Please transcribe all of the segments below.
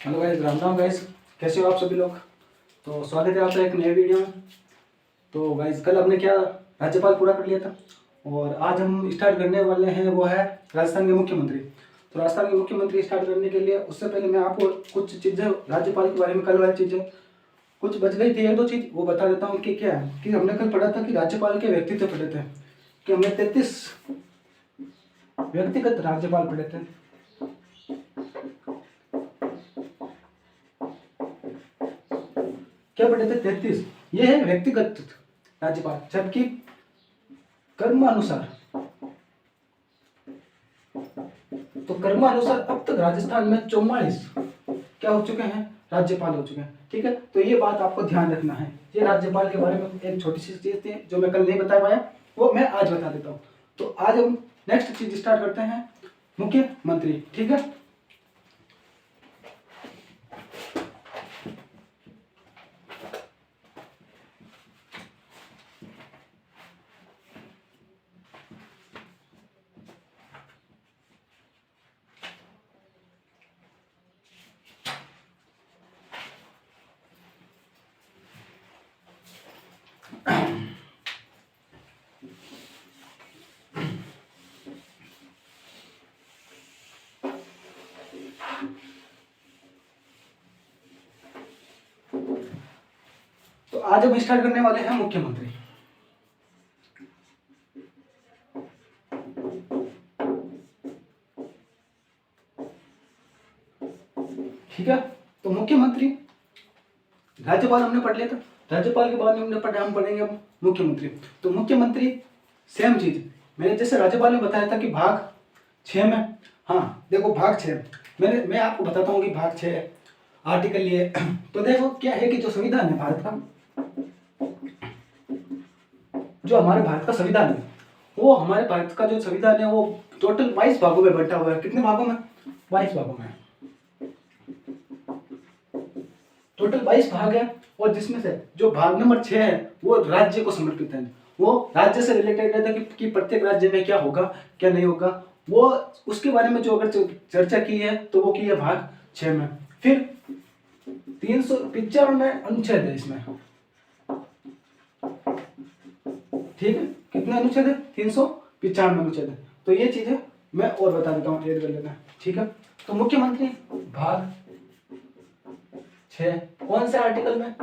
Hello guys, Ram Ram guys. कैसे हो आप सभी लोग। तो स्वागत है आपका एक नए वीडियो में। तो गाइस, कल हमने क्या राज्यपाल पूरा कर लिया था और आज हम स्टार्ट करने वाले हैं, वो है राजस्थान के मुख्यमंत्री। तो राजस्थान के मुख्यमंत्री स्टार्ट करने के लिए उससे पहले मैं आपको कुछ चीज़ें राज्यपाल के बारे में, कल वाली चीज़ें कुछ बच गई थी, एक दो चीज़ वो बता देता हूँ कि क्या है कि हमने कल पढ़ा था कि राज्यपाल के व्यक्तित्व पढ़े थे, कि हमने 33 व्यक्तिगत राज्यपाल पढ़े थे। क्या पढ़े थे? 33। ये है व्यक्तिगत राज्यपाल, जबकि कर्मानुसार, तो कर्मानुसार अब तक राजस्थान में 44 क्या हो चुके हैं, राज्यपाल हो चुके हैं। ठीक है, तो ये बात आपको ध्यान रखना है। ये राज्यपाल के बारे में एक छोटी सी चीज थी जो मैं कल नहीं बता पाया, वो मैं आज बता देता हूँ। तो आज हम नेक्स्ट चीज स्टार्ट करते हैं, मुख्यमंत्री। ठीक है, तो आज हम स्टार्ट करने वाले हैं मुख्यमंत्री। ठीक है, तो मुख्यमंत्री, राज्यपाल हमने पढ़ लिया था, राज्यपाल के बाद में हमने पढ़ा, हम पढ़ेंगे अब मुख्यमंत्री। तो मुख्यमंत्री सेम चीज मैंने जैसे राज्यपाल ने बताया था कि भाग 6 में, हाँ देखो भाग 6 मैं आपको बताता हूँ कि भाग 6 आर्टिकल ये तो देखो क्या है कि जो संविधान है भारत का, जो हमारे भारत का संविधान है, वो हमारे भारत का जो संविधान है वो टोटल 22 भागों में बंटा हुआ है। कितने भागों में? 22 भागों में। टोटल 22 भाग है, और जिसमें से जो भाग नंबर 6 है वो राज्य को समर्पित है। वो राज्य से रिलेटेड रहता है कि प्रत्येक राज्य में क्या होगा क्या नहीं होगा, वो उसके बारे में जो अगर चर्चा की है तो वो की है भाग 6 में। फिर 395 में अनुच्छेद है इसमें। ठीक है, कितने अनुच्छेद है? 395 अनुच्छेद है। तो ये चीजें मैं और बता देता हूँ, ऐड कर लेना है। ठीक है, तो मुख्यमंत्री भाग 6 कौन से आर्टिकल में?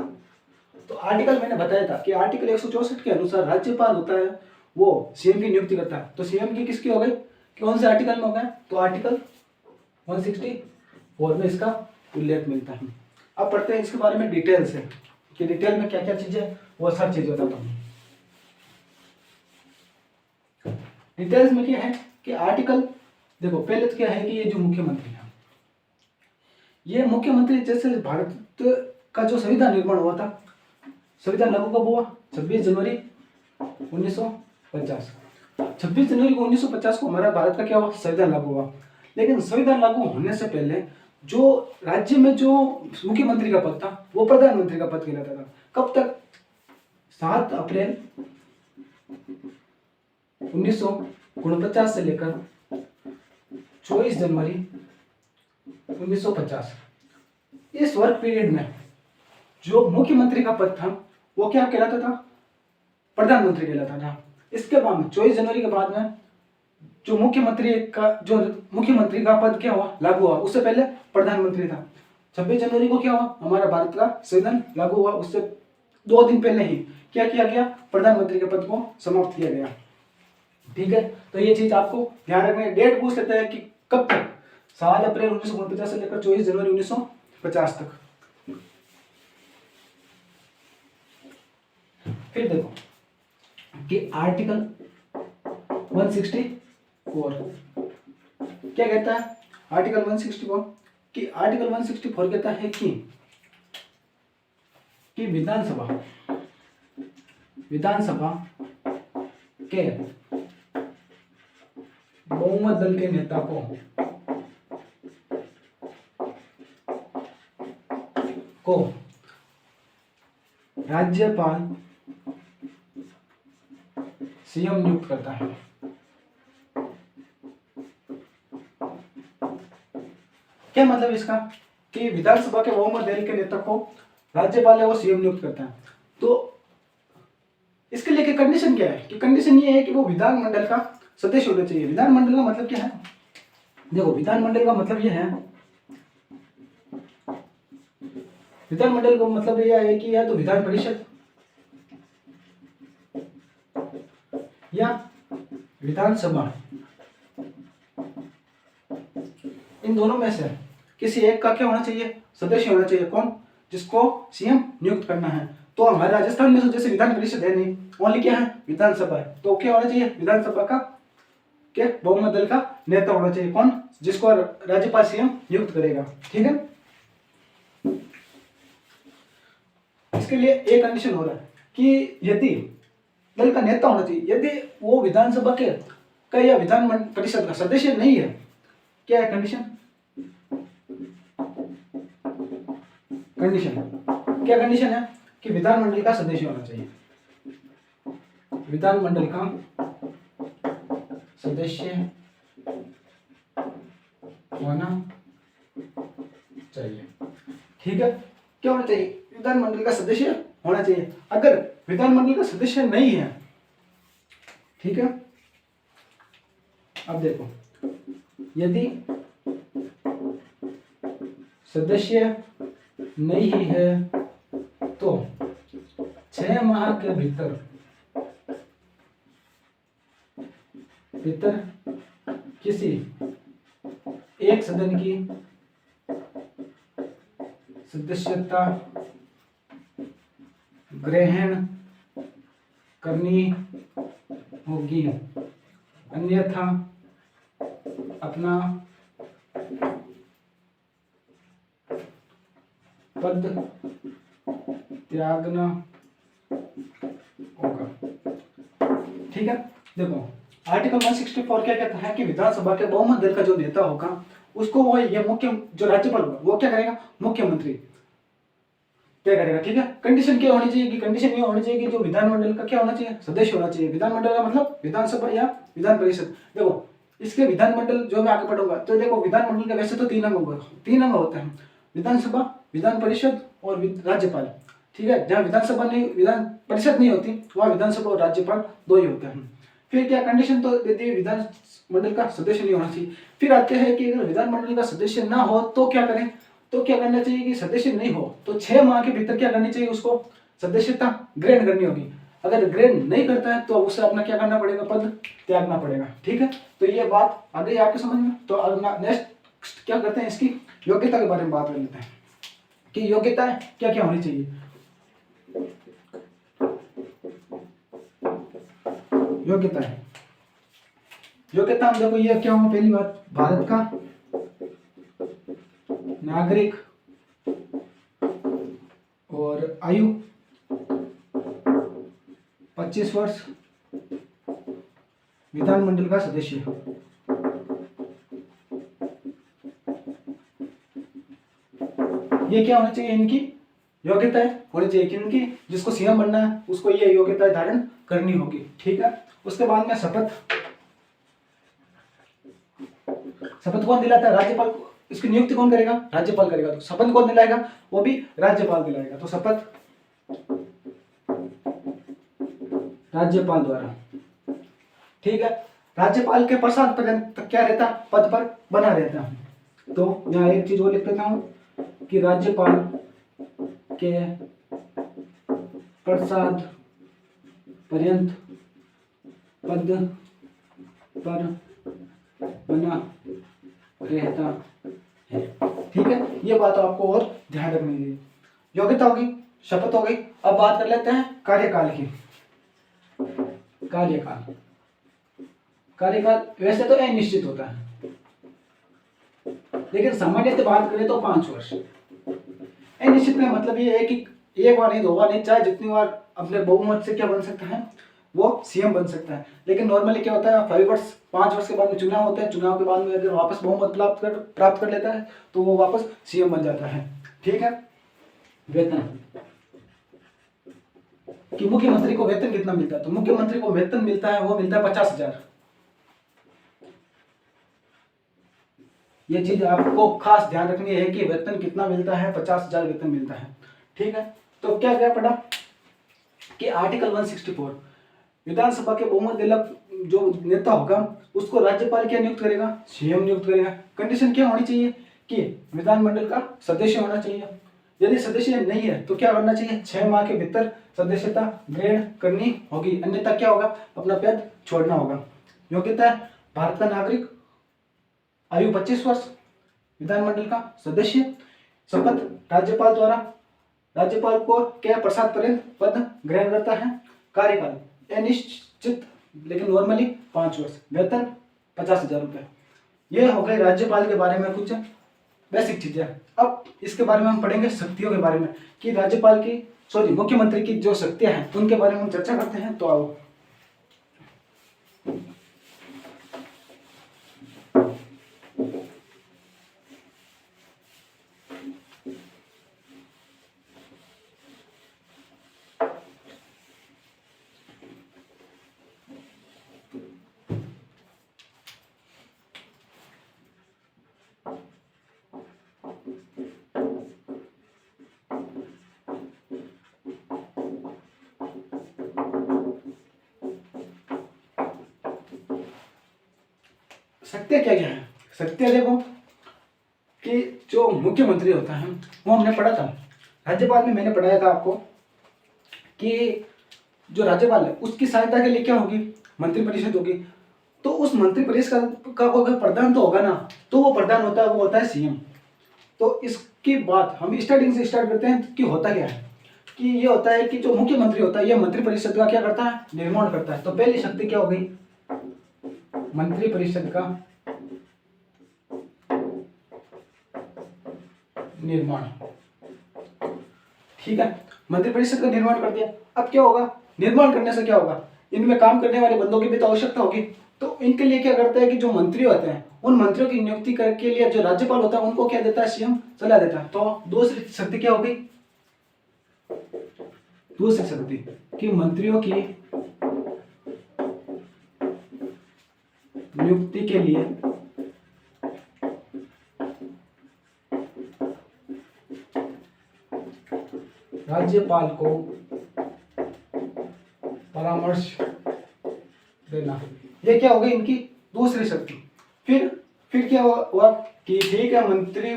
तो आर्टिकल मैंने बताया था कि आर्टिकल 164 के अनुसार राज्यपाल होता है वो सीएम की नियुक्ति करता है। तो सीएम की किसकी हो गई, कौन से आर्टिकल में हो गया? तो आर्टिकल 164 में इसका उल्लेख मिलता है। अब पढ़ते हैं इसके बारे में डिटेल से कि डिटेल में क्या क्या चीजें, वो सब चीज बताता हूँ। डिटेल्स में क्या है कि आर्टिकल देखो, पहले तो क्या है कि ये जो मुख्यमंत्री है, ये मुख्यमंत्री जैसे भारत का जो संविधान निर्माण हुआ था, संविधान लागू कब हुआ? 26 जनवरी 1950। 26 जनवरी को 1950 को हमारा भारत का क्या हुआ? संविधान लागू हुआ। लेकिन संविधान लागू होने से पहले जो राज्य में जो मुख्यमंत्री का पद था वो प्रधानमंत्री का पद कहलाता था। कब तक? 7 अप्रैल 1949 से लेकर 24 जनवरी 1950, इस वर्क पीरियड में जो मुख्यमंत्री का पद था वो क्या कहलाता था? प्रधानमंत्री कहलाता था। इसके बाद में 24 जनवरी के बाद में जो मुख्यमंत्री का पद क्या हुआ? लागू हुआ। उससे पहले प्रधानमंत्री था। 26 जनवरी को क्या हुआ? हमारा भारत का संविधान लागू हुआ। उससे 2 दिन पहले ही क्या किया गया? प्रधानमंत्री के पद को समाप्त किया गया। ठीक है, तो ये चीज आपको ध्यान रखना है। डेट पूछ लेते हैं कि कब तक? 7 अप्रैल 1949 से लेकर 24 जनवरी 1950 तक। फिर देखो कि आर्टिकल 164 क्या कहता है? आर्टिकल 164 कि आर्टिकल 164 कहता है कि विधानसभा के बहुमत दल के नेता को राज्यपाल सीएम नियुक्त करता है। क्या मतलब इसका? कि विधानसभा के बहुमत दल के नेता को राज्यपाल है वो सीएम नियुक्त करता है। तो इसके लिए की कंडीशन क्या है कि कंडीशन ये है कि वो विधानमंडल का सदस्य होना चाहिए। विधानमंडल का मतलब क्या है, देखो विधानमंडल का मतलब ये है, विधानमंडल का मतलब यह है कि या तो विधान परिषद या विधानसभा, इन दोनों में से किसी एक का क्या होना चाहिए, सदस्य होना चाहिए। कौन, जिसको सीएम नियुक्त करना है। तो हमारे राजस्थान में तो जैसे विधान परिषद है नहीं, ओनली क्या है, विधानसभा है। तो क्या होना चाहिए, विधानसभा का के बहुमत दल का नेता होना चाहिए। कौन, जिसको राज्यपाल सीएम नियुक्त करेगा। ठीक है, इसके लिए एक कंडीशन हो रहा है कि यदि दल का नेता होना चाहिए, यदि वो विधानसभा के का या विधान परिषद का सदस्य नहीं है। क्या है कंडीशन, कंडीशन क्या कंडीशन है कि विधानमंडल का सदस्य होना चाहिए, विधानमंडल का सदस्य होना चाहिए। ठीक है, क्या होना चाहिए, विधानमंडल का सदस्य होना चाहिए। अगर विधानमंडल का सदस्य नहीं है, ठीक है, अब देखो यदि सदस्य नहीं है तो 6 माह के भीतर किसी एक सदन की सदस्यता ग्रहण करनी होगी, अन्यथा अपना पद त्यागना होगा। ठीक है, देखो आर्टिकल 164 क्या कहता है कि विधानसभा के बहुमत दल का जो नेता होगा उसको वो ये मुख्य जो राज्यपाल होगा वो क्या करेगा, मुख्यमंत्री तय करेगा। ठीक है, कंडीशन क्या होनी चाहिए कि कंडीशन ये होनी चाहिए कि जो विधानमंडल का क्या होना चाहिए, सदस्य होना चाहिए। विधानमंडल का मतलब विधानसभा या विधान परिषद। देखो इसके विधानमंडल जो मैं आगे पढ़ूंगा तो देखो विधानमंडल के वैसे तो 3 अंग होते हैं, विधानसभा, विधान परिषद और राज्यपाल। ठीक है, जहाँ विधानसभा नहीं, विधान परिषद नहीं होती वहाँ विधानसभा और राज्यपाल दो ही होते हैं। फिर क्या कंडीशन तो देती है विधानमंडल का सदस्य नहीं होना चाहिए। फिर आते हैं कि अगर विधानमंडल का सदस्य ना हो तो क्या करें, तो क्या करना चाहिए कि सदस्य नहीं हो तो 6 माह के भीतर क्या करनी चाहिए, उसको सदस्यता ग्रहण करनी होगी। अगर ग्रहण नहीं करता है तो उसे अपना क्या करना पड़ेगा, पद त्यागना पड़ेगा। ठीक है, तो ये बात आ गई आपके समझ में। तो नेक्स्ट क्या करते हैं, इसकी योग्यता के बारे में बात कर लेते हैं कि योग्यता क्या क्या होनी चाहिए। योग्यता हम देखो ये क्या हुआ, पहली बात भारत का नागरिक और आयु 25 वर्ष, विधानमंडल का सदस्य। ये क्या होना चाहिए, इनकी योग्यताएं होनी चाहिए कि इनकी जिसको सीएम बनना है उसको ये योग्यताएं धारण करनी होगी। ठीक है, उसके बाद में शपथ कौन दिलाता है, राज्यपाल। इसकी नियुक्ति कौन करेगा, राज्यपाल करेगा। तो शपथ कौन दिलाएगा, वो भी राज्यपाल दिलाएगा। तो शपथ राज्यपाल द्वारा। ठीक है, राज्यपाल के प्रसाद पर्यंत क्या रहता, पद पर बना रहता है। तो यहाँ एक चीज और लिख देता हूं कि राज्यपाल के प्रसाद पर्यंत पद पर बना रहता है। ठीक है, ये बात आपको और ध्यान रखनी है। योग्यता होगी, शपथ हो गई। अब बात कर लेते हैं कार्यकाल की। कार्यकाल वैसे तो अनिश्चित होता है, लेकिन सामान्यतः बात करें तो 5 वर्ष। अनिश्चित का मतलब ये है कि एक बार नहीं, 2 बार नहीं, चाहे जितनी बार अपने बहुमत से क्या बन सकता है, वो सीएम बन सकता है। लेकिन नॉर्मली क्या होता है, 5 वर्ष के बाद में चुनाव होता है। चुनाव के बाद में अगर वापस बहुमत प्राप्त कर लेता है तो वो वापस सीएम बन जाता है। ठीक है, वेतन कि मुख्यमंत्री को वेतन कितना मिलता है, तो मुख्यमंत्री को वेतन मिलता है, वो मिलता है 50,000। ये चीज आपको खास ध्यान रखनी है कि वेतन कितना मिलता है, 50,000 वेतन मिलता है। ठीक है, तो क्या क्या पढ़ा कि आर्टिकल 164 विधानसभा के बहुमत वाला जो नेता होगा उसको राज्यपाल क्या नियुक्त करेगा, सीएम नियुक्त करेगा। कंडीशन क्या होनी चाहिए कि विधानमंडल का सदस्य होना चाहिए। यदि सदस्य नहीं है तो क्या करना चाहिए, 6 माह के भीतर सदस्यता ग्रहण करनी होगी, अन्यथा क्या होगा, अपना पद छोड़ना होगा। योग्यता है भारत का नागरिक, आयु 25 वर्ष, विधानमंडल का सदस्य, शपथ राज्यपाल द्वारा, राज्यपाल को क्या प्रसाद पर्यंत पद ग्रहण करता है, कार्यकाल अनिश्चित लेकिन नॉर्मली 5 वर्ष, वेतन 50,000 रुपये। ये हो गए राज्यपाल के बारे में कुछ बेसिक चीजें। अब इसके बारे में हम पढ़ेंगे शक्तियों के बारे में कि राज्यपाल की मुख्यमंत्री की जो शक्तियां हैं उनके बारे में हम चर्चा करते हैं। तो आओ, शक्तियां क्या क्या है। शक्तियां देखो कि जो मुख्यमंत्री होता है वो हमने पढ़ा था राज्यपाल में, मैंने पढ़ाया था आपको कि जो राज्यपाल है उसकी सहायता के लिए क्या होगी, मंत्रिपरिषद होगी। तो उस मंत्रिपरिषद का कोई प्रधान तो होगा ना, तो वो प्रधान होता है, वो होता है सीएम। तो इसकी बात हम स्टार्टिंग से स्टार्ट करते हैं कि होता क्या है कि ये होता है कि जो मुख्यमंत्री होता है ये मंत्रिपरिषद का क्या करता है, निर्माण करता है। तो पहली शक्ति क्या हो गई, मंत्रिपरिषद का निर्माण। ठीक है, मंत्रिपरिषद का निर्माण कर दिया। अब क्या होगा, निर्माण करने से क्या होगा, इनमें काम करने वाले बंदों की भी तो आवश्यकता होगी। तो इनके लिए क्या करता है कि जो मंत्री होते हैं उन मंत्रियों की नियुक्ति के लिए जो राज्यपाल होता है उनको क्या देता है, सीएम सलाह देता है। तो दूसरी शक्ति क्या होगी, दूसरी शक्ति कि मंत्रियों की नियुक्ति के लिए राज्यपाल को परामर्श देना। ये क्या हो गई इनकी दूसरी शक्ति। फिर क्या हुआ कि ठीक है, मंत्री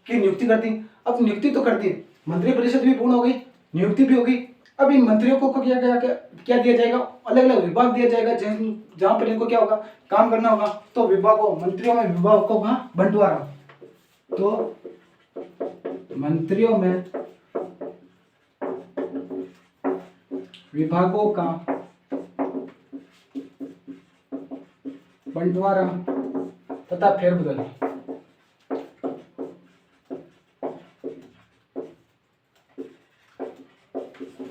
की नियुक्ति कर दी। अब नियुक्ति तो कर दी, मंत्रिपरिषद भी पूर्ण हो गई, नियुक्ति भी होगी। अब इन मंत्रियों को क्या दिया जाएगा, अलग अलग विभाग दिया जाएगा जहां पर इनको क्या होगा, काम करना होगा। तो विभागों, मंत्रियों में विभागों का बंटवारा। तो मंत्रियों में विभागों का बंटवारा तथा फेरबदल।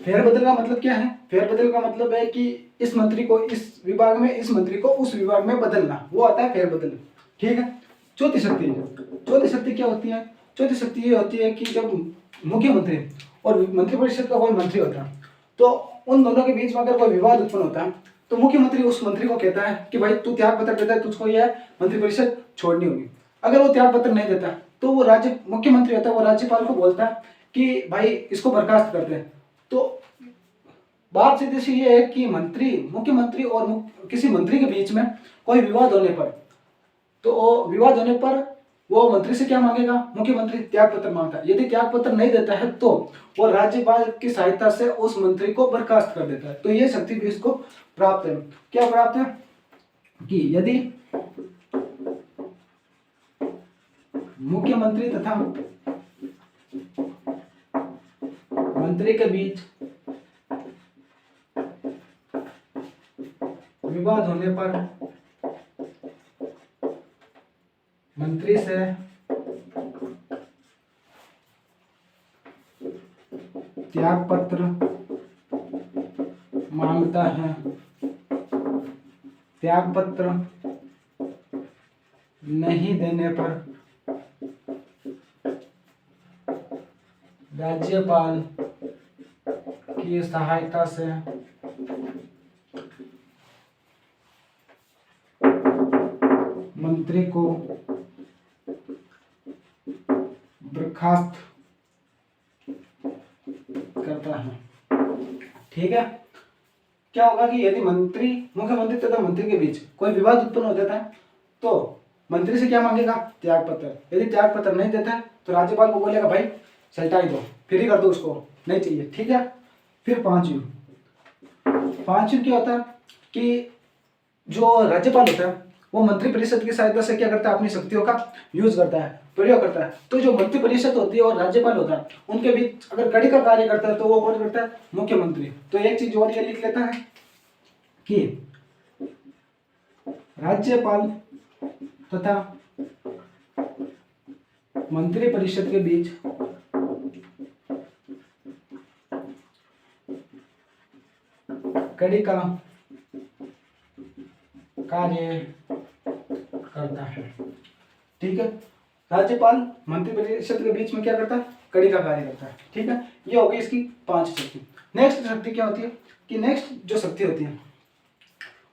फेरबदल का मतलब क्या है, फेरबदल का मतलब है कि इस मंत्री को इस विभाग में, इस मंत्री को उस विभाग में बदलना, वो आता है फेरबदल। ठीक है, चौथी शक्ति, चौथी शक्ति क्या होती है, चौथी शक्ति ये होती है कि जब मुख्यमंत्री और मंत्रिपरिषद का कोई मंत्री होता है तो उन दोनों के बीच में अगर कोई विवाद उत्पन्न होता है तो मुख्यमंत्री उस मंत्री को कहता है कि भाई तू त्याग पत्र देता है, तुझको यह मंत्रिपरिषद छोड़नी होगी। अगर वो त्याग पत्र नहीं देता तो वो मुख्यमंत्री होता है, वो राज्यपाल को बोलता है कि भाई इसको बर्खास्त कर दे। तो बात सीधी सी ये है कि मुख्यमंत्री और किसी मंत्री के बीच में कोई विवाद होने पर, तो विवाद होने पर वो मंत्री से क्या मांगेगा, मुख्यमंत्री त्याग पत्र मांगता है। यदि त्याग पत्र नहीं देता है तो वो राज्यपाल की सहायता से उस मंत्री को बर्खास्त कर देता है। तो ये शक्ति भी इसको प्राप्त है। क्या प्राप्त है कि यदि मुख्यमंत्री तथा मंत्री के बीच विवाद होने पर मंत्री से त्याग पत्र मांगता है, त्याग पत्र नहीं देने पर राज्यपाल की सहायता से मंत्री को बर्खास्त करता है। ठीक है, क्या होगा कि यदि मंत्री, मुख्यमंत्री तथा मंत्री के बीच कोई विवाद उत्पन्न हो जाता है तो मंत्री से क्या मांगेगा? त्याग पत्र। यदि त्याग पत्र नहीं देता है तो राज्यपाल को बोलेगा भाई सल्टाई दो, फ्री कर दो, उसको नहीं चाहिए। ठीक है, फिर पांचवी क्या होता है कि जो राज्यपाल होता है वो मंत्री परिषद की सहायता से क्या करता है? अपनी शक्तियों का यूज करता है, प्रयोग करता है। तो जो मंत्री परिषद होती है और राज्यपाल होता है उनके बीच अगर कड़ी का कार्य करता है तो वो कौन करता है? मुख्यमंत्री। तो एक चीज और ये लिख लेता है कि राज्यपाल तथा मंत्री परिषद के बीच कड़ी का कार्य करता है। ठीक है, राज्यपाल मंत्री परिषद के बीच में क्या करता है? कड़ी का कार्य करता है। ठीक है, ये होगी इसकी 5 शक्ति। नेक्स्ट शक्ति क्या होती है कि नेक्स्ट जो शक्ति होती है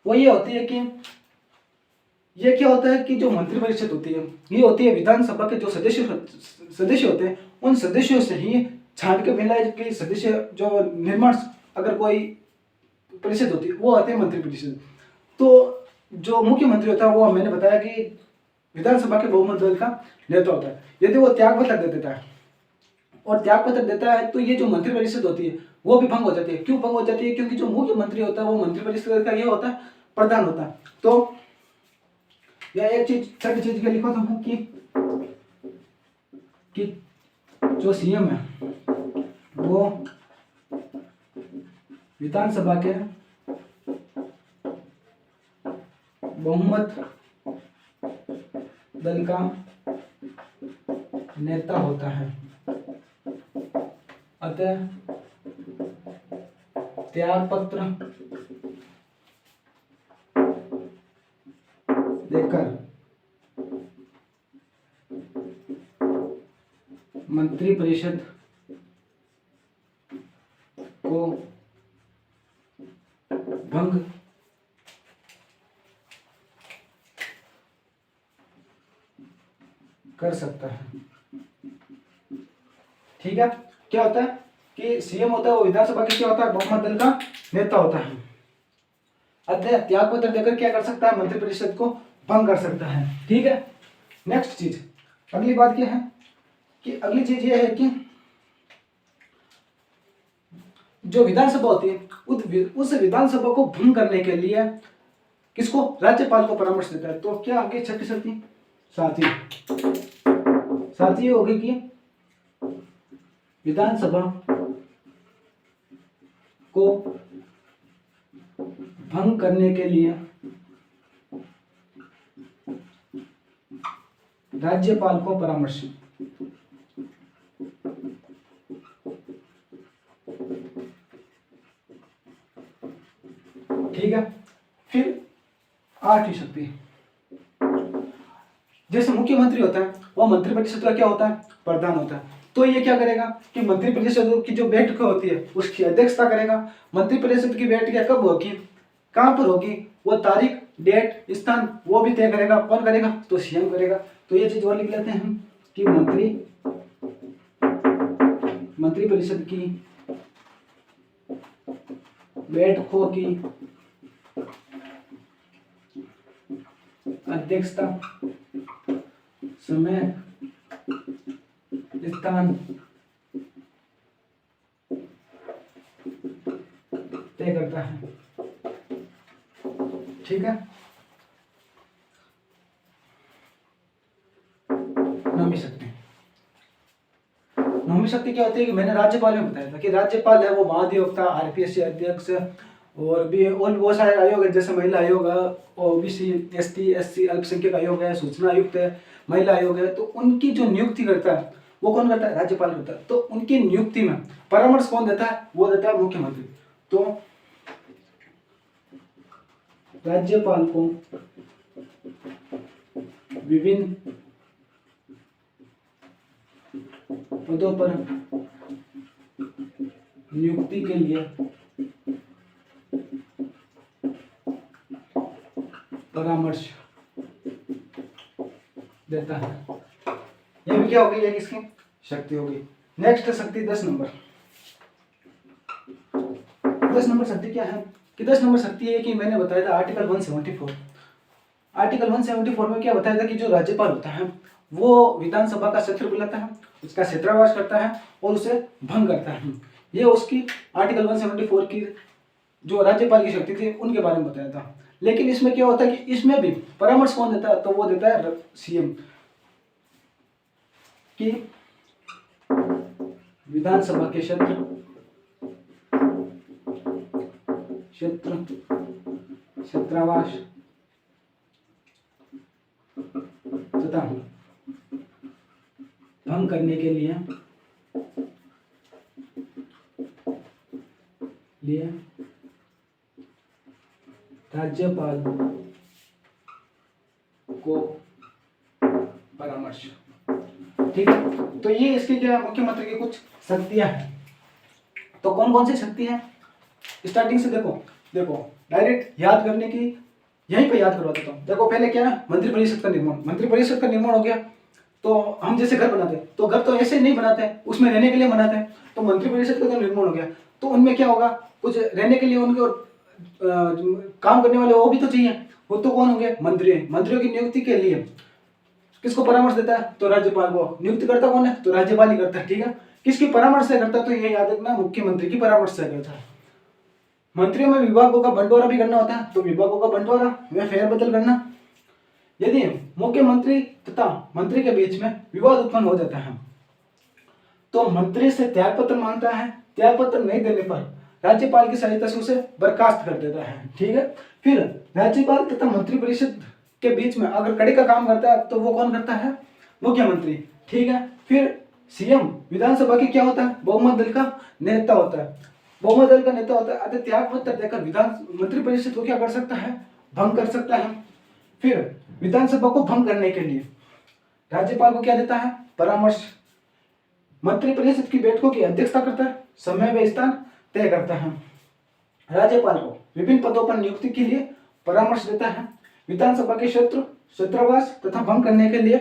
वो ये होती है कि ये क्या होता है कि जो मंत्री परिषद होती है ये होती है विधानसभा के जो सदस्य होते हैं उन सदस्यों से ही छांट के मिलाए के सदस्य जो निर्माण, अगर कोई परिषद होती है वो आते हैं मंत्री परिषद। तो जो मुख्यमंत्री होता है वो मैंने बताया कि विधानसभा के बहुमत दल का नेता होता है। यदि वो त्याग पत्र दे देता है और त्याग पत्र देता है तो ये जो मंत्री परिषद होती है वो भी भंग हो जाती है। क्यों भंग हो जाती है? क्योंकि जो मुख्यमंत्री होता है वो मंत्री परिषद का ये होता है प्रधान होता है। तो या एक चीज, छठी चीज के लिखो तो हूं कि जो सीएम है वो विधानसभा के बहुमत दल का नेता होता है, अतः त्याग पत्र देकर मंत्री परिषद को भंग कर सकता है। ठीक है, क्या होता है कि सीएम होता है वो विधानसभा के क्या होता है? बहुमत दल का नेता होता है, अतः त्याग पत्र देकर क्या कर सकता है? मंत्री परिषद को भंग कर सकता है। ठीक है, नेक्स्ट चीज, अगली बात क्या है कि अगली चीज ये है कि जो विधानसभा होती है उस विधानसभा को भंग करने के लिए किसको? राज्यपाल को परामर्श देता है। तो क्या आगे छठी शक्ति? साथी होगी कि विधानसभा को भंग करने के लिए राज्यपाल को परामर्श। ठीक है, फिर आठवीं शक्ति, जैसे मुख्यमंत्री होता है वो मंत्री परिषद का क्या होता है? प्रधान होता है। तो ये क्या करेगा कि मंत्री परिषद की जो बैठक होती है उसकी अध्यक्षता करेगा। मंत्री परिषद की बैठक कब होगी, कहां पर होगी, वो तारीख, डेट, स्थान वो भी तय करेगा। कौन करेगा? तो सीएम करेगा। तो ये चीज और लिख लेते हैं हम कि मंत्री परिषद की बैठकों की अध्यक्षता, समय, स्थान तय करता है। ठीक है, नौवीं शक्ति। नौवीं शक्ति क्या होती है कि मैंने राज्यपाल में बताया था कि राज्यपाल है वो महाधिवक्ता, आरपीएससी अध्यक्ष और भी और बहुत सारे आयोग है, जैसे महिला आयोग है, ओबीसी, एसटी, एससी, अल्पसंख्यक आयोग है, सूचना आयुक्त है, महिला आयोग है। तो उनकी जो नियुक्ति करता है वो कौन करता है? राज्यपाल करता है। तो उनकी नियुक्ति में परामर्श कौन देता है? वो देता है मुख्यमंत्री। तो राज्यपाल को विभिन्न पदों पर नियुक्ति के लिए परामर्श देता है। ये भी क्या हो गई है किसकी? शक्ति होगी। नेक्स्ट शक्ति 10 नंबर। 10 नंबर शक्ति क्या है कि 10 नंबर शक्ति है कि मैंने बताया था आर्टिकल 174। आर्टिकल 174 में क्या बताया था कि जो राज्यपाल होता है वो विधानसभा का सत्र बुलाता है, उसका क्षेत्रावास करता है और उसे भंग करता है। ये उसकी आर्टिकल 174 की जो राज्यपाल की शक्ति थी उनके बारे में बताया था। लेकिन इसमें क्या होता है कि इसमें भी परामर्श कौन देता है, तो वो देता है सीएम की विधानसभा के क्षेत्रावास तथा भंग करने के लिए राज्यपाल को परामर्श। ठीक है, तो ये इसके क्या मुख्यमंत्री की कुछ शक्तियां हैं। तो कौन कौन सी शक्ति है स्टार्टिंग से देखो डायरेक्ट याद करने की यहीं पे याद करवा देता हूँ। देखो पहले क्या है, मंत्रिपरिषद का निर्माण हो गया। तो हम जैसे घर बनाते हैं तो घर तो ऐसे नहीं बनाते हैं, उसमें रहने के लिए बनाते हैं। तो मंत्रिपरिषद का तो निर्माण हो गया, तो उनमें क्या होगा, कुछ रहने के लिए उनके और काम करने वाले वो भी तो चाहिए। वो तो कौन होंगे, मंत्रियों की नियुक्ति के लिए किसको परामर्श देता है, तो राज्यपाल को। नियुक्ति करता कौन है, तो राज्यपाल ही करता है। ठीक है, किसकी परामर्श से करता है, तो ये याद रखना मुख्यमंत्री की परामर्श से करता है। मंत्रियों में विभागों का बंटवारा भी करना होता है, तो विभागों का बंटवारा में फेरबदल करना। यदि मुख्यमंत्री तथा मंत्री के बीच में विवाद उत्पन्न हो जाता है तो मंत्री से त्यागपत्र मांगता है। त्यागपत्र नहीं देने पर राज्यपाल की सहायता से उसे बर्खास्त कर देता है। ठीक है, फिर राज्यपाल तथा मंत्रिपरिषद के बीच में अगर कड़ी का काम करता है तो वो कौन करता है, मुख्यमंत्री। ठीक है, फिर सीएम विधानसभा की क्या होता है, बहुमत दल का नेता होता है। बहुमत दल का नेता होता है, अतः त्यागपत्र देकर मंत्रिपरिषद को क्या कर सकता है, भंग कर सकता है। फिर विधानसभा को भंग करने के लिए राज्यपाल को क्या देता है, परामर्श। मंत्रिपरिषद की बैठकों की अध्यक्षता करता है, समय व स्थान तय करता है। राज्यपाल को विभिन्न पदों पर नियुक्ति के लिए परामर्श देता है। विधानसभा के क्षेत्रावास तथा भंग करने के लिए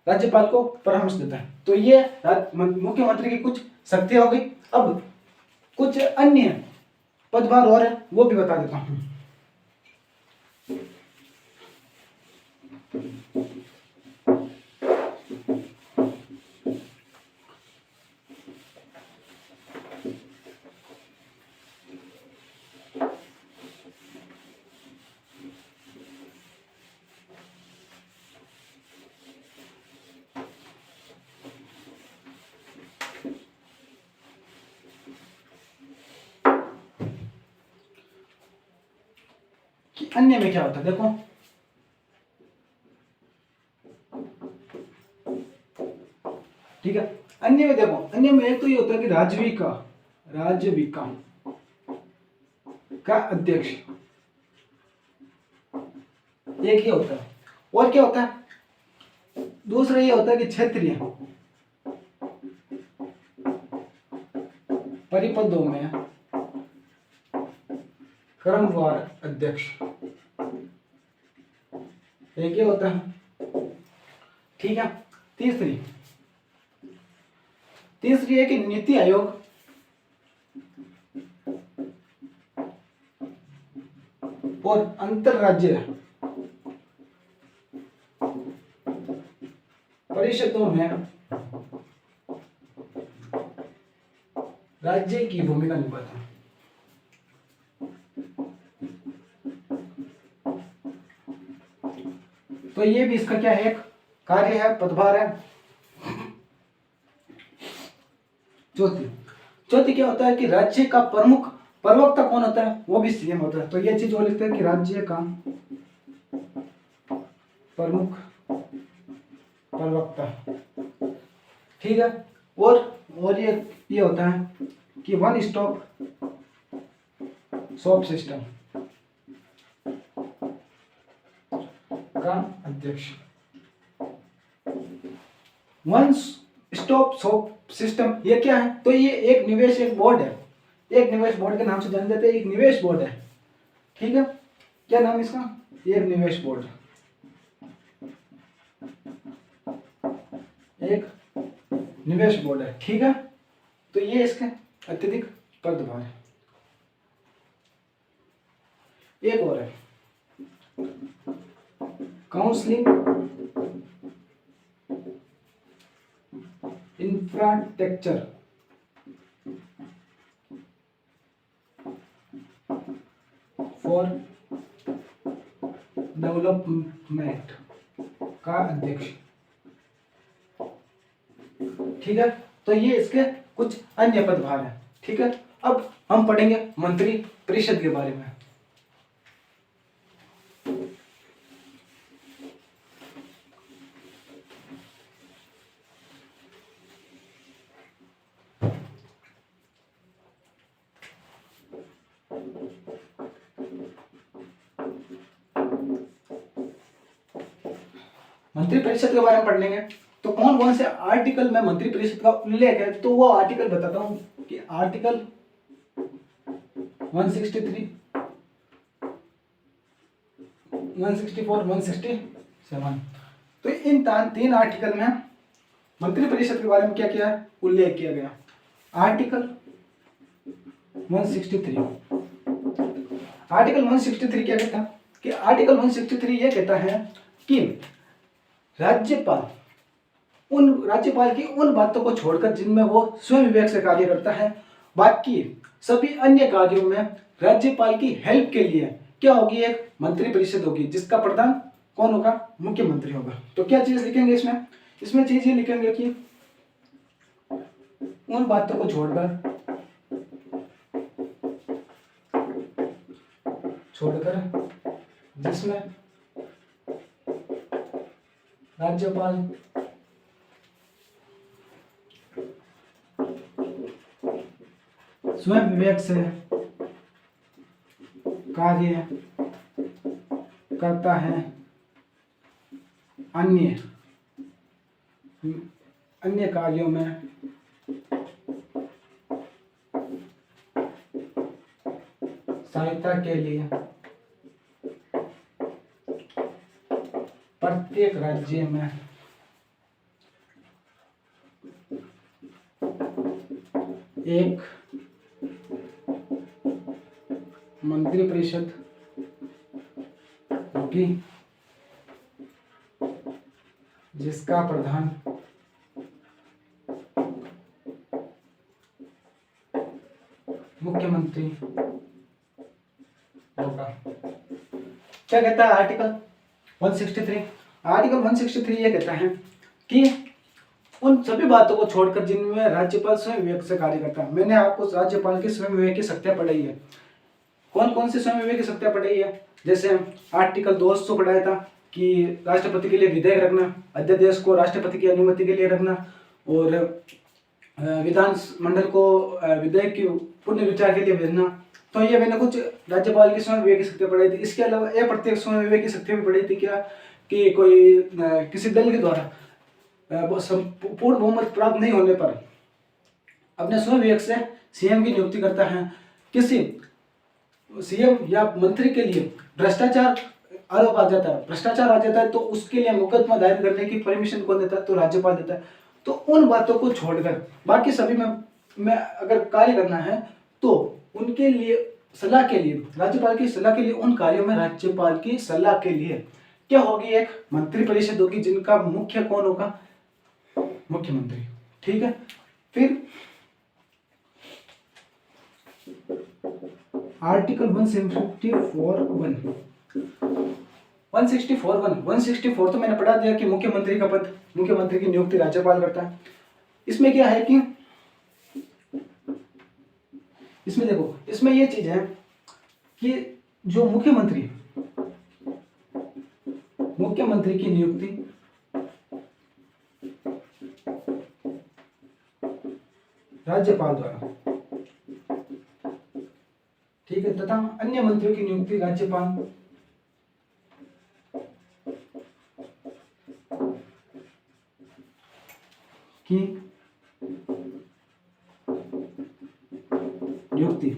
राज्यपाल को परामर्श देता है। तो ये मुख्यमंत्री की कुछ शक्तियां हो गई। अब कुछ अन्य पदभार और है वो भी बता देता हूं। कि अन्य में क्या होता है, देखो ठीक है। अन्य में देखो, अन्य में एक तो ये होता है कि राज्यविका का अध्यक्ष एक ही होता है। और क्या होता है, दूसरा ये होता है कि क्षेत्रीय परिपदों में क्रमवार अध्यक्ष एक ही होता है। ठीक है, तीसरी है कि नीति आयोग और अंतरराज्य परिषदों में राज्य की भूमिका निभाता है। तो ये भी इसका क्या है, एक कार्य है, पदभार है। चौथी क्या होता है कि राज्य का प्रमुख प्रवक्ता कौन होता है, वो भी सीएम होता है। तो ये चीज वो लिखते हैं कि राज्य का प्रमुख प्रवक्ता। ठीक है, और ये होता है कि वन स्टॉप शॉप सिस्टम का अध्यक्ष। वन स्टॉप शॉप सिस्टम ये क्या है, तो ये एक निवेश बोर्ड है। एक निवेश बोर्ड के नाम से जान जाते हैं, एक निवेश बोर्ड है। ठीक है, क्या नाम इसका, एक निवेश बोर्ड। एक निवेश बोर्ड है, ठीक है। तो ये इसके अत्यधिक पदभार है। एक और है काउंसलिंग इंफ्रास्ट्रक्चर फॉर डेवलपमेंट का अध्यक्ष, ठीक है। तो ये इसके कुछ अन्य पदभार हैं, ठीक है। अब हम पढ़ेंगे मंत्री परिषद के बारे में। मंत्री परिषद के बारे में पढ़ लेंगे। तो कौन कौन से आर्टिकल में मंत्री परिषद का उल्लेख है, तो वो आर्टिकल बताता हूं कि आर्टिकल 163, 164, 167। तो इन तीन आर्टिकल में मंत्री परिषद के बारे में क्या किया है, उल्लेख किया गया। आर्टिकल 163, आर्टिकल 163 क्या कहता है कि आर्टिकल 163 यह कहता है कि राज्यपाल की उन बातों को छोड़कर जिनमें वो स्वयं विवेक से कार्य करता है, बाकी सभी अन्य कार्यों में राज्यपाल की हेल्प के लिए क्या होगी, एक मंत्री परिषद होगी, जिसका प्रधान कौन होगा, मुख्यमंत्री होगा। तो क्या चीज लिखेंगे इसमें चीज ये लिखेंगे कि उन बातों को छोड़कर जिसमें राज्यपाल स्वयं विवेक से कार्य करता है, अन्य कार्यों में सहायता के लिए प्रत्येक राज्य में एक मंत्री परिषद होगी, जिसका प्रधान मुख्यमंत्री होगा। क्या कहता है आर्टिकल 163? आर्टिकल 163 ये कहता है कि उन सभी बातों को छोड़कर जिनमें राज्यपाल स्वयं विवेक से कार्य करता है। मैंने आपको राज्यपाल की स्वयं विवेक की शक्तियां पढ़ाई है। कौन कौन सी स्वयं विवेक की शक्तियां पढ़ाई है? जैसे आर्टिकल 200 पढ़ाया था कि राष्ट्रपति के लिए विधेयक रखना, अध्यादेश को राष्ट्रपति की अनुमति के लिए रखना, और विधान मंडल को विधेयक की पुनः विचार के लिए भेजना। तो ये मैंने कुछ राज्यपाल की स्वयं विवेक की शक्तियां पढ़ाई थी। इसके अलावा यह प्रत्येक स्वयं विवेक की शक्तियां भी पढ़ी थी क्या कि कोई किसी दल के द्वारा पूर्ण बहुमत प्राप्त नहीं होने पर अपने स्वयं विवेक से सीएम की नियुक्ति करता है। किसी सीएम या मंत्री के लिए भ्रष्टाचार आरोप आ जाता है, भ्रष्टाचार आ जाता है, तो उसके लिए मुकदमा दायर करने की परमिशन कौन देता है? तो राज्यपाल देता है। तो उन बातों को छोड़कर बाकी सभी में अगर कार्य करना है तो उनके लिए सलाह के लिए, राज्यपाल की सलाह के लिए, उन कार्यों में राज्यपाल की सलाह के लिए क्या होगी, एक मंत्री परिषद होगी, जिनका मुख्य कौन होगा? मुख्यमंत्री। ठीक है। फिर आर्टिकल 164 तो मैंने पढ़ा दिया कि मुख्यमंत्री का पद, मुख्यमंत्री की नियुक्ति राज्यपाल करता है। इसमें क्या है कि इसमें देखो, इसमें ये चीज है कि जो मुख्यमंत्री की नियुक्ति राज्यपाल द्वारा, ठीक है, तथा अन्य मंत्रियों की नियुक्ति राज्यपाल की नियुक्ति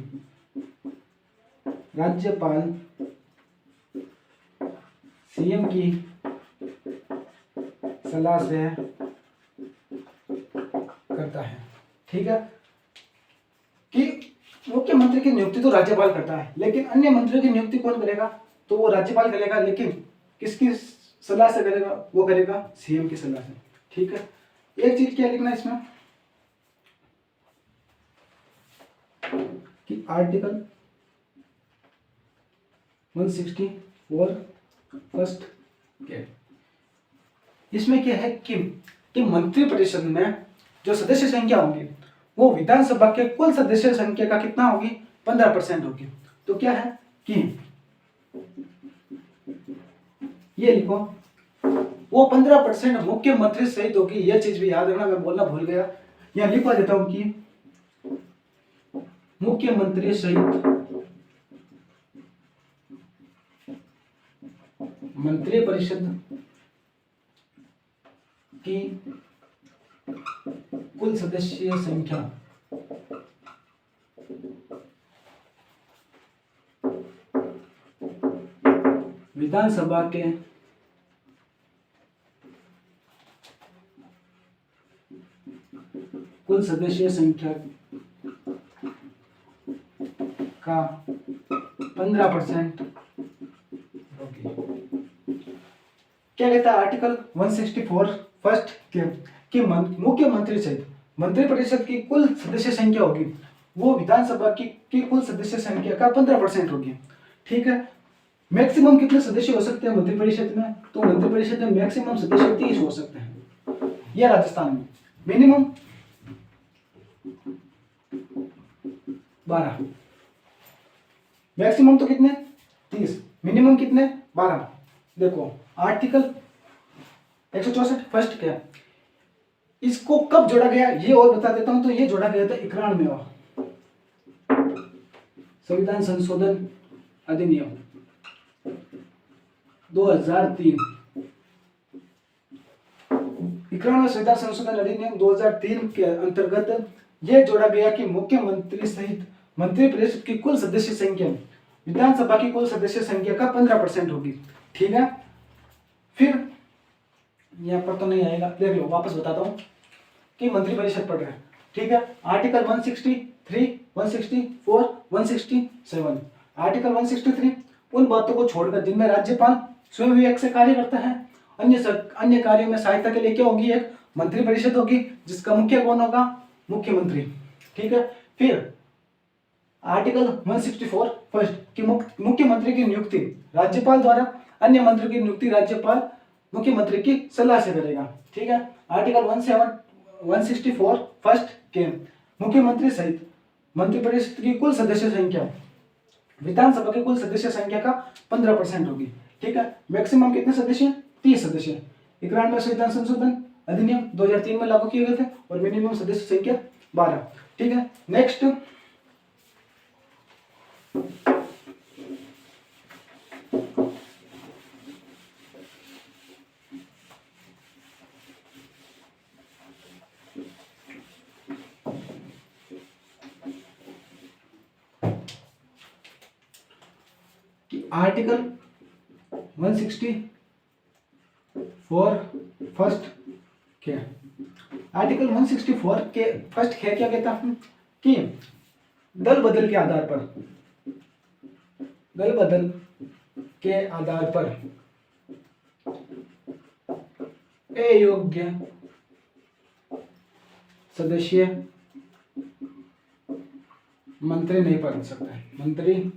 राज्यपाल सीएम की सलाह से करता है। ठीक है, कि मुख्यमंत्री की नियुक्ति तो राज्यपाल करता है, लेकिन अन्य मंत्रियों की नियुक्ति कौन करेगा? तो वो राज्यपाल करेगा, लेकिन किसकी सलाह से करेगा? वो करेगा सीएम की सलाह से। ठीक है, एक चीज क्या लिखना है इसमें कि आर्टिकल 164 फर्स्ट के इसमें क्या है कि मंत्रिपरिषद में जो सदस्य संख्या होगी वो विधानसभा के कुल सदस्य संख्या का कितना होगी? 15% होगी। तो क्या है कि ये लिखो, वो 15% मुख्यमंत्री सहित होगी। यह चीज भी याद रखना, मैं बोलना भूल गया, यहां लिखवा देता हूं कि मुख्यमंत्री सहित मंत्रिपरिषद की कुल सदस्य संख्या विधानसभा के कुल सदस्य संख्या का 15% होगी। क्या कहता है आर्टिकल 164 फर्स्ट कि मुख्यमंत्री सहित मंत्रिपरिषद की कुल सदस्य संख्या होगी वो विधानसभा की कुल सदस्य संख्या का 15% होगी। ठीक है, मैक्सिमम कितने सदस्य हो सकते हैं मंत्रिपरिषद में? तो मंत्रिपरिषद में मैक्सिमम सदस्य 30 हो सकते हैं, यह राजस्थान में। मिनिमम 12, मैक्सिमम तो कितने? 30, मिनिमम कितने? 12। देखो आर्टिकल 164 फर्स्ट क्या, इसको कब जोड़ा गया ये और बता देता हूं। तो ये जोड़ा गया था 91वां संविधान संशोधन अधिनियम 2003। 91वां संविधान संशोधन अधिनियम 2003 के अंतर्गत यह जोड़ा गया कि मुख्यमंत्री सहित मंत्रिपरिषद की कुल सदस्य संख्या विधानसभा की कुल सदस्य संख्या का 15% होगी। ठीक है, फिर यहां पर तो नहीं आएगा, देख लो वापस बताता हूं कि मंत्रिपरिषद पढ़ रहे हैं। ठीक है, आर्टिकल 163, 164, 167। आर्टिकल 163 उन बातों को छोड़कर जिनमें राज्यपाल स्वयं विवेक से कार्य करता है। अन्य कार्यों में सहायता के लिए क्या होगी? एक मंत्रिपरिषद होगी जिसका मुख्य कौन होगा? मुख्यमंत्री। ठीक है, फिर आर्टिकल 164 फर्स्ट कि मुख्यमंत्री की नियुक्ति राज्यपाल द्वारा, अन्य मंत्रियों की नियुक्ति राज्यपाल मुख्यमंत्री की सलाह से करेगा। ठीक है, आर्टिकल 164 फर्स्ट के मुख्यमंत्री सहित मंत्रिपरिषद की कुल सदस्य संख्या विधानसभा की कुल सदस्य संख्या का 15% होगी। ठीक है, मैक्सिमम कितने सदस्य? 30 सदस्य। 91वां संविधान संशोधन अधिनियम 2003 में लागू किए गए थे और मिनिमम सदस्य संख्या 12। ठीक है, नेक्स्ट आर्टिकल 164 फर्स्ट के आर्टिकल 164 के फर्स्ट क्या कहता है कि दल बदल के आधार पर अयोग्य सदस्य मंत्री नहीं बन सकता है, मंत्री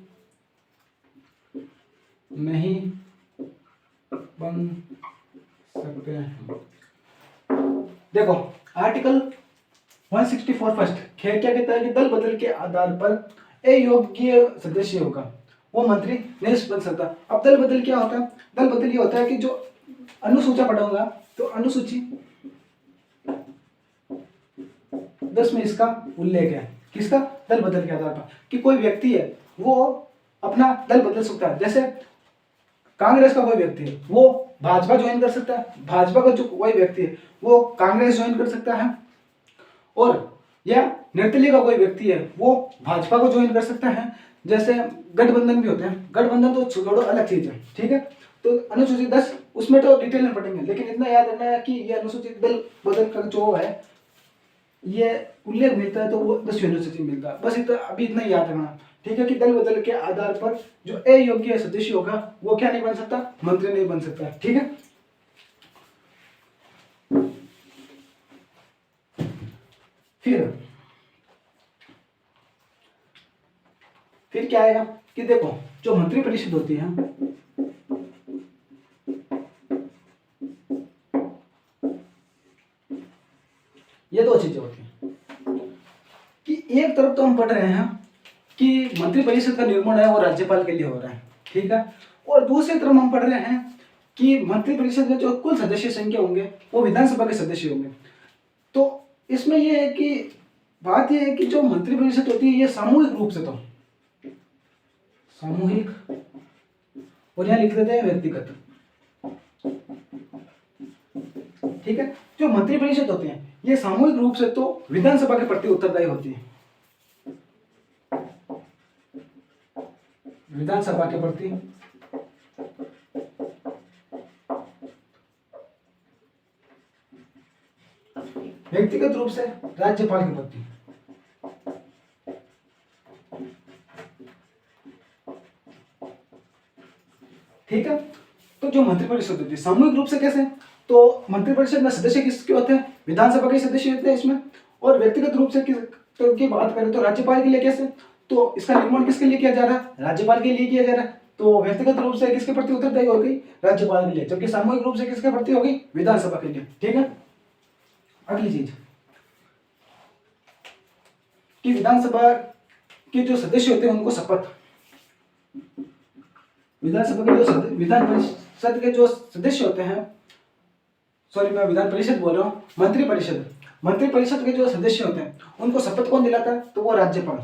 नहीं बन सकते हैं। देखो आर्टिकल 164 फर्स्ट क्या कहता है कि दल बदल के आधार पर अयोग्य सदस्य होगा वो मंत्री नहीं बन सकता। अब दल बदल क्या होता है? दल बदल ये होता है कि जो अनुसूची पढ़ूंगा तो अनुसूची 10 में इसका उल्लेख है। किसका? दल बदल के आधार पर कि कोई व्यक्ति है वो अपना दल बदल सकता है। जैसे कांग्रेस का कोई व्यक्ति है वो भाजपा ज्वाइन कर सकता है, भाजपा का जो कोई व्यक्ति है वो कांग्रेस ज्वाइन कर सकता है, और या निर्दलीय का कोई व्यक्ति है वो भाजपा को ज्वाइन कर सकता है। जैसे गठबंधन भी होते हैं, गठबंधन तो छोड़ो अलग चीज है। ठीक है, तो अनुसूचित 10 उसमें तो डिटेल में पढ़ेंगे, लेकिन इतना याद रखना है कि ये अनुसूचित दल बदल का जो है ये उल्लेख मिलता है तो वो 10 यूनिवर्सिटी मिलता है। बस इतना अभी इतना ही याद रखना, ठीक है, कि दल बदल के आधार पर जो अयोग्य सदस्य होगा वो क्या नहीं बन सकता, मंत्री नहीं बन सकता, ठीक है। फिर क्या आएगा कि देखो जो मंत्री परिषद होती है, ये दो चीजें होती हैं कि एक तरफ तो हम पढ़ रहे हैं कि मंत्री परिषद का निर्माण है वो राज्यपाल के लिए हो रहा है, ठीक है, और दूसरी तरफ हम पढ़ रहे हैं कि मंत्री परिषद में जो कुल सदस्य संख्या होंगे वो विधानसभा के सदस्य होंगे। तो इसमें यह है कि बात यह है कि जो मंत्री परिषद होती है ये सामूहिक रूप से, तो सामूहिक, और यहां लिख देते हैं व्यक्तिगत, ठीक है। जो मंत्री परिषद होते हैं ये सामूहिक रूप से तो विधानसभा के प्रति उत्तरदायी होती है, विधानसभा के प्रति, व्यक्तिगत रूप से राज्यपाल के प्रति। ठीक है, तो जो मंत्रिपरिषद होती है सामूहिक रूप से कैसे, तो मंत्रिपरिषद में सदस्य किसके होते हैं, विधानसभा के सदस्य होते हैं इसमें। और व्यक्तिगत रूप से तो की बात करें तो राज्यपाल के लिए कैसे, तो इसका निर्माण किसके लिए किया जा रहा है, राज्यपाल के लिए किया जा रहा है। तो व्यक्तिगत रूप से किसके प्रति उत्तरदायी हो गई, राज्यपाल के लिए, जबकि सामूहिक रूप से किसके प्रति होगी, विधानसभा के लिए, ठीक है। अगली चीज कि विधानसभा के जो सदस्य होते हैं उनको शपथ, विधानसभा के जो विधान परिषद के जो सदस्य होते हैं, सॉरी मैं विधान परिषद बोल रहा हूँ, मंत्री परिषद के जो सदस्य होते हैं उनको शपथ कौन दिलाता है, तो वो राज्यपाल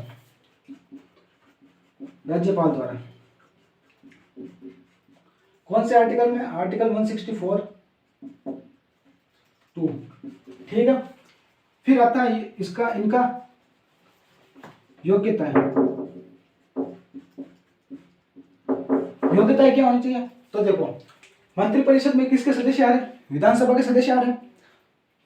द्वारा। कौन से आर्टिकल में, आर्टिकल 164(2), ठीक है। फिर आता है इसका इनका योग्यता है, योग्यता क्या होनी चाहिए, तो देखो मंत्री परिषद में किसके सदस्य आ रहे हैं, विधानसभा के सदस्य आ रहे हैं,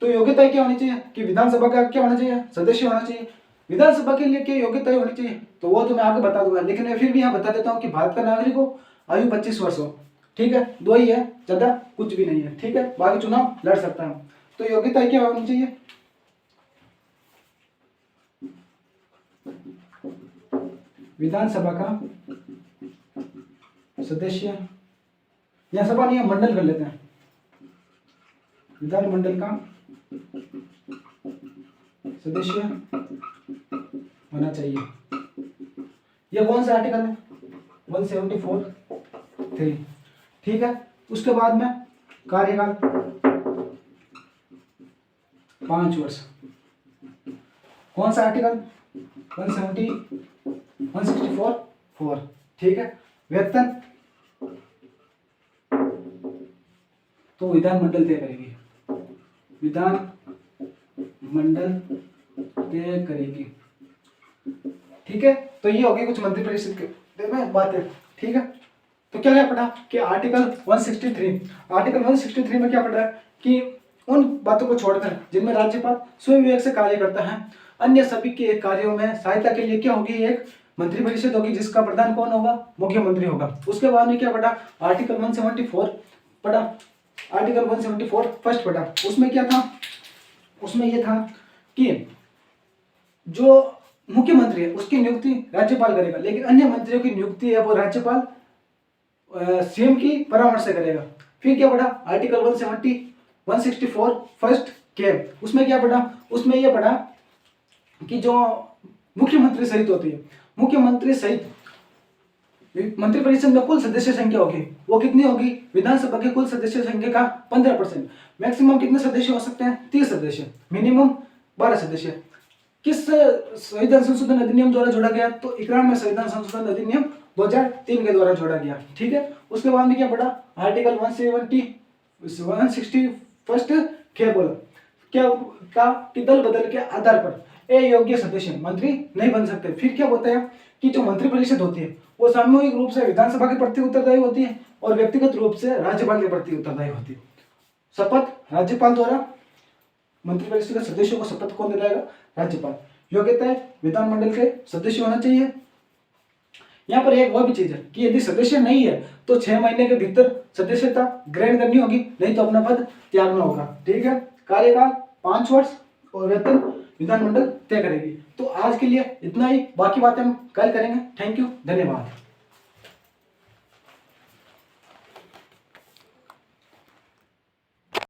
तो योग्यता क्या होनी चाहिए कि विधानसभा का क्या होना चाहिए, सदस्य होना चाहिए। विधानसभा के लिए क्या योग्यता होनी चाहिए, तो वो तो मैं आगे बता दूंगा, लेकिन मैं फिर भी यहाँ बता देता हूँ कि भारत का नागरिक हो, आयु 25 वर्ष हो, ठीक है, दो ही है, ज्यादा कुछ भी नहीं है, ठीक है, बाकी चुनाव लड़ सकता है। तो योग्यता क्या होनी चाहिए, विधानसभा का सदस्य, या सभा नहीं है मंडल कर लेते हैं, विधानमंडल का सदस्य होना चाहिए। यह कौन सा आर्टिकल है, 174(3), ठीक है। उसके बाद में कार्यकाल 5 वर्ष, कौन सा आर्टिकल 164(4), ठीक है। वेतन तो विधानमंडल तय करेगी, विधानमंडल तय करेगी, ठीक है। तो ये हो गई कुछ मंत्री परिषद के बातें, ठीक है। तो क्या क्या पढ़ा कि आर्टिकल 163 में क्या पढ़ा है कि उन बातों को छोड़कर जिनमें राज्यपाल स्वयं विवेक से कार्य करता है, अन्य सभी के कार्यों में सहायता के लिए क्या होगी, एक मंत्री परिषद होगी जिसका प्रधान कौन होगा, मुख्यमंत्री होगा। उसके बाद में क्या पढ़ा, आर्टिकल 174 पढ़ा, आर्टिकल 174 फर्स्ट पढ़ा। उसमें क्या था, उसमें यह था कि जो मुख्यमंत्री है उसकी नियुक्ति राज्यपाल करेगा, लेकिन अन्य मंत्रियों की नियुक्ति है वो राज्यपाल सीएम की परामर्श से करेगा। फिर क्या पढ़ा, आर्टिकल 164 फर्स्ट के, उसमें क्या पढ़ा, उसमें यह पढ़ा कि जो मुख्यमंत्री सहित होती है, मुख्यमंत्री सहित मंत्रिपरिषद में कुल सदस्य संख्या होगी, वो कितनी होगी, विधानसभा के कुल सदस्य संख्या का 15%। मैक्सिमम कितने सदस्य हो सकते हैं, 30 सदस्य, मिनिमम 12 सदस्य। किस संविधान संशोधन अधिनियम द्वारा जोड़ा गया, तो 91 संविधान संशोधन अधिनियम 2003 के द्वारा जोड़ा गया, ठीक है। उसके बाद में क्या पढ़ा, आर्टिकल 160 फर्स्ट केवल क्या कि दल बदल के आधार पर अयोग्य सदस्य मंत्री नहीं बन सकते। फिर क्या होता है कि जो मंत्रिपरिषद होती है वो सामूहिक रूप से विधानसभा के प्रति उत्तरदायी होती है और व्यक्तिगत रूप से राज्यपाल के प्रति उत्तरदायी होती है। शपथ राज्यपाल द्वारा, मंत्रिपरिषद के सदस्यों को शपथ कौन दिलाएगा? राज्यपाल। योग्यता है विधानमंडल के सदस्य होना चाहिए। यहाँ पर एक वो भी चीज है कि यदि सदस्य नहीं है तो 6 महीने के भीतर सदस्यता ग्रहण करनी होगी, नहीं तो अपना पद त्यागना होगा। ठीक है। कार्यकाल 5 वर्ष और वेतन विधानमंडल तय करेगी। तो आज के लिए इतना ही, बाकी बातें हम कल करेंगे। थैंक यू, धन्यवाद।